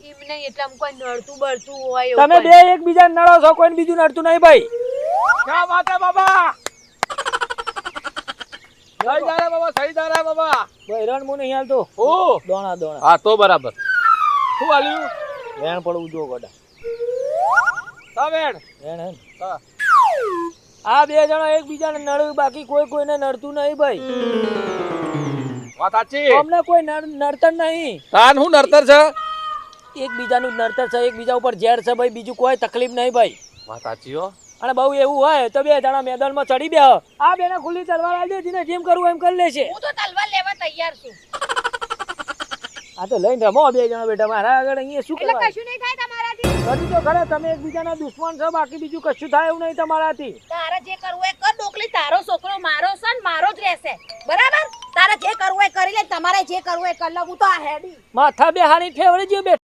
એમ નહીં એટલે આમ કોઈ નડતું બળતું હોય તમે બે એકબીજા નડો છો, કોઈ બીજું નડતું નહીં ભાઈ. ક્યાં વાત હે બાબા? સહી દારા બાબા, સહી દારા બાબા. બૈરણ મુ નહીં હાલતો. ઓ દોણા દોણા. હા તો બરાબર. શું આલ્યું? વેણ પડવું જો ગોડા. સાવેણ. વેણ હે. હા. આ બે જણા એકબીજાને નડ્યું, બાકી કોઈ કોઈને નડતું નહીં ભાઈ. વાત સાચી. અમને કોઈ નડતર નહીં. તાન હું નડતર છે? એકબીજાનું જ નડતર છે, એકબીજા ઉપર ઝેર છે ભાઈ, બીજું કોઈ તકલીફ નહીં ભાઈ. વાત સાચી હો. અને બહુ એવું હોય તો બે જણા મેદાનમાં ચડી બે. આ બેને ખુલ્લી તલવાર આલી દે, જેમ કરવું એમ કરી લેશે. હું તો તલવાર લેવા તૈયાર છું. આ તો લઈને રમો બે જણા બેટા, મારા આગળ અહીંયા શું એટલે કરવા? કશું નહીં થાય તમારાથી. કદી તો ખરે તમે એકબીજાના દુશ્મન છો, બાકી બીજું કશું થાય એવું નહીં તમારાથી. તારે જે કરવું એ કર. ડોકલી તારો છોકરો મારો છે ને મારો જ રહેશે, બરાબર? તારે જે કરવું એ કરી લે, તમારે જે કરવું એ કરી લે. હું તો આ હેડી માથા બે હારી ફેવડી ગયો બે.